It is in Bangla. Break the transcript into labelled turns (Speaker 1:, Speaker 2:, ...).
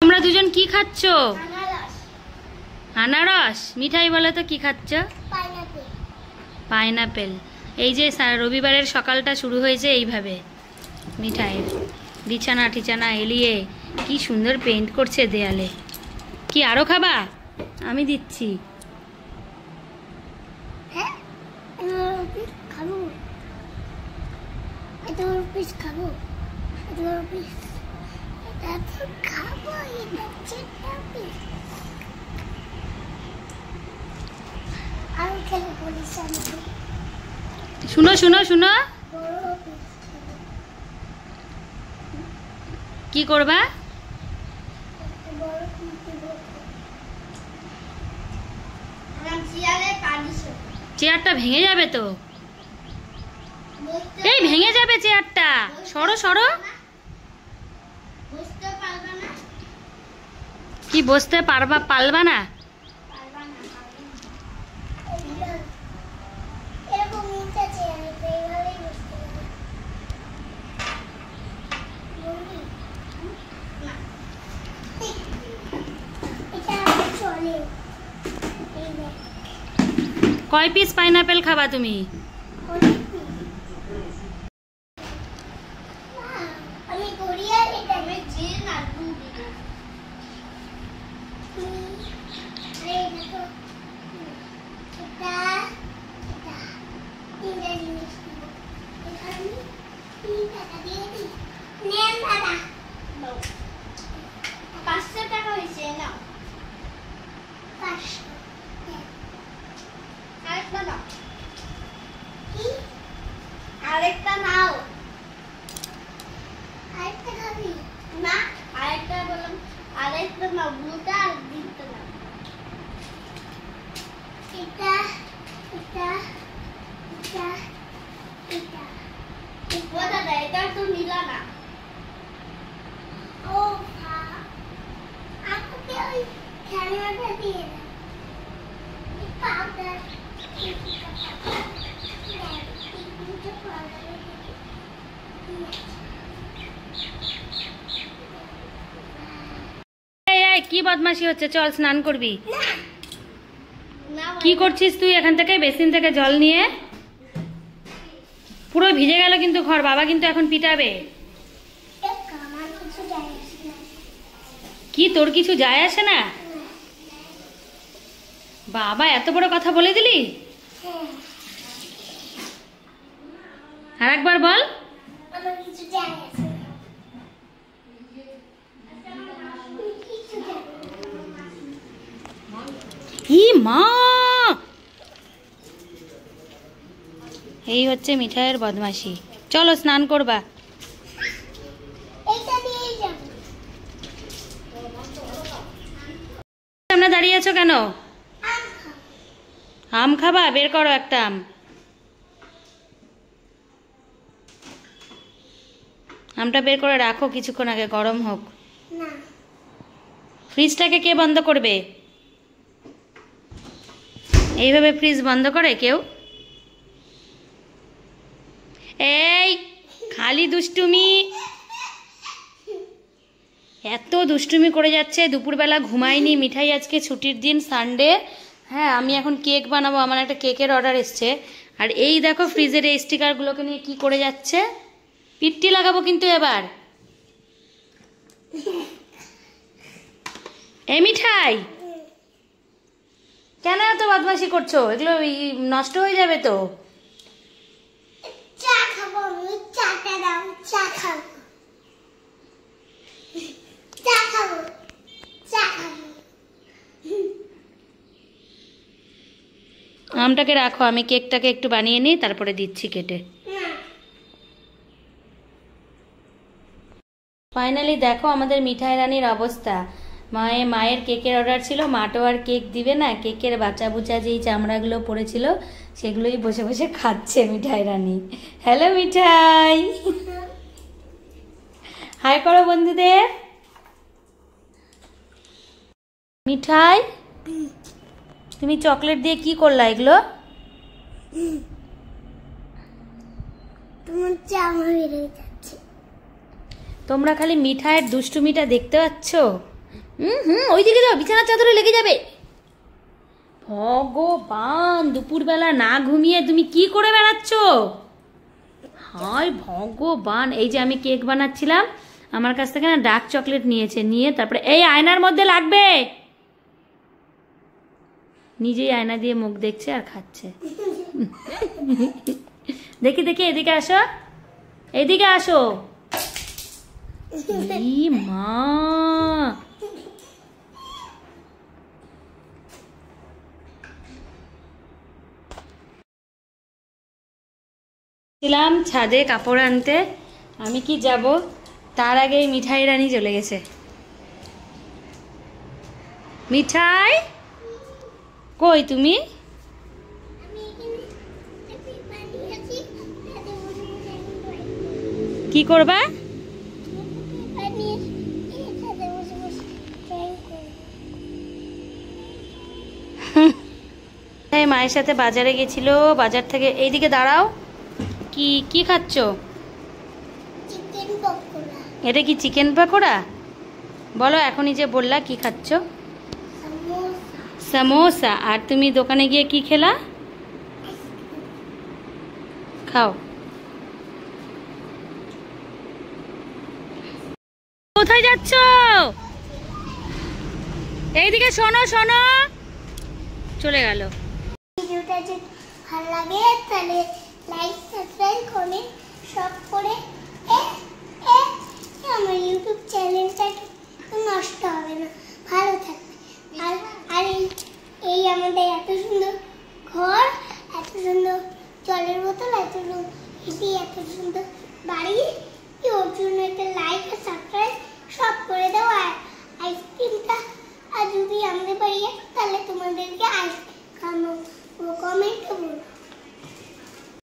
Speaker 1: তোমরা দুজন কি খাচ্ছ? আনারস। মিঠাই বলো তো কি খাচ্ছ? পাইনাপেল। এই যে রবিবারের সকালটা শুরু হয়েছে এইভাবে, মিঠাইয়ের বিছানা টিছানা এলিয়ে কি সুন্দর পেইন্ট করছে দেয়ালে। কি আরো খাবা? আমি দিচ্ছি। শুনো শুনো শুনো, কি করবা? চেয়ারটা ভেঙে যাবে তো। এই ভেঙে যাবে চেয়ারটা, সরো সরো। কি বসতে পারবা না? কয় পিস পাইনাপেল খাবা তুমি?
Speaker 2: আরেকটা নাও, আরেকটা খাবি না? আরেকটা বললাম, আরেকটা নাও, ব্লুটা আর গ্রিনটা নাও। এটা এটা এটা এটা এটা দাদা, এটা তো নীলা না। ও আমাকে ওই খেলনাটা দিয়ে দাও, পাউডার।
Speaker 1: কি বদমাশি হচ্ছে? চল স্নান করবি। কি করছিস তুই? এখান থেকে বেসিন থেকে জল নিয়ে পুরো ভিজে গেল কিন্তু ঘর। বাবা কিন্তু এখন পিটাবে। কি তোর কিছু যায় আসে না? বাবা এত বড় কথা বলে দিলি। আর একবার বল। মা, এই হচ্ছে মিঠাইয়ের বদমাশি। চলো স্নান করবা। সামনে দাঁড়িয়ে আছো কেন? আম খাবা? বের করো একটা আম। আমটা বের করে রাখো কিছুক্ষণ আগে, গরম হোক। ফ্রিজটাকে কে বন্ধ করবে? এইভাবে ফ্রিজ বন্ধ করে কেউ? এই খালি দুষ্টুমি, এত দুষ্টুমি করে যাচ্ছে। দুপুরবেলা ঘুমায়নি। মিঠাই আজকে ছুটির দিন, সানডে। হ্যাঁ, আমি এখন কেক বানাবো, আমার একটা কেকের অর্ডার এসছে। আর এই দেখো ফ্রিজের এই স্টিকারগুলোকে নিয়ে কি করে যাচ্ছে। পিট্টি লাগাবো কিন্তু এবার। এই মিঠাই, কেন এত বদমাশি করছো? এগুলো নষ্ট হয়ে যাবে তো।
Speaker 2: চা খাবো আমি, চাটা দাও। চা খাবো, চা খাবো, চা খাবো।
Speaker 1: আমটাকে রাখো, আমি কেকটাকে একটু বানিয়ে নিই, তারপরে দিচ্ছি কেটে। ফাইনালি দেখো আমাদের মিঠাই রানীর অবস্থা। মায়ের কেকের অর্ডার ছিল, মা তো আর কেক দিবে না। কেকের বাচ্চা বুচা যেই চামড়াগুলো পড়েছিল সেগুলোই বসে বসে খাচ্ছে মিঠাই রানী। হ্যালো মিঠাই, হাই করো বন্ধুদের। মিঠাই, তুমি চকলেট দিয়ে কি করলা এগুলো?
Speaker 2: তোমার জামা বেরিয়ে যাচ্ছে।
Speaker 1: তোমরা খালি মিঠাইয়ের দুষ্টুমিটা দেখতে পাচ্ছ। ওইদিকে যাও, বিছানার চাদরে লেগে যাবে। ভগবান, দুপুরবেলা না ঘুমিয়ে তুমি কি করে বেড়াচ্ছ? হায় ভগবান। এই যে আমি কেক বানাচ্ছিলাম, আমার কাছ থেকে না ডার্ক চকলেট নিয়েছে, নিয়ে তারপরে এই আয়নার মধ্যে লাগবে, নিজেই আয়না দিয়ে মুখ দেখছে আর খাচ্ছে। দেখি দেখি, এদিকে আসো, এদিকে আসো। ই মা, ছিলাম ছাদে কাপড় আনতে, আমি কি যাব, তার আগেই মিঠাই রানী চলে গেছে। মিঠাই কই তুমি? কি করবা? মায়ের সাথে বাজারে গেছিল, বাজার থেকে এইদিকে দাঁড়াও। কি কি খাচ্ছ? এটা কি চিকেন পকোড়া? বলো এখনই যে বললা কি খাচ্ছ। সমোসা। আর তুমি দোকানে গিয়ে কি খেলা? খাও। কোথায় যাচ্ছ? এইদিকে শোনো শোনো, চলে গেল।
Speaker 2: ভিডিওটা যদি ভালো লাগে তাহলে লাইক সাবস্ক্রাইব কমেন্ট সব করে আমার ইউটিউব চ্যানেলটা নষ্ট হবে না, ভালো থাকবে। আর আর এই আমাদের এত সুন্দর ঘর, এত সুন্দর জলের বোতল, এত সুন্দর বাড়ি, ওর জন্য একটা লাইক আর সাবস্ক্রাইব সব করে দাও। আর আইসক্রিমটা আর যদি আমাদের বাড়ি তাহলে তোমার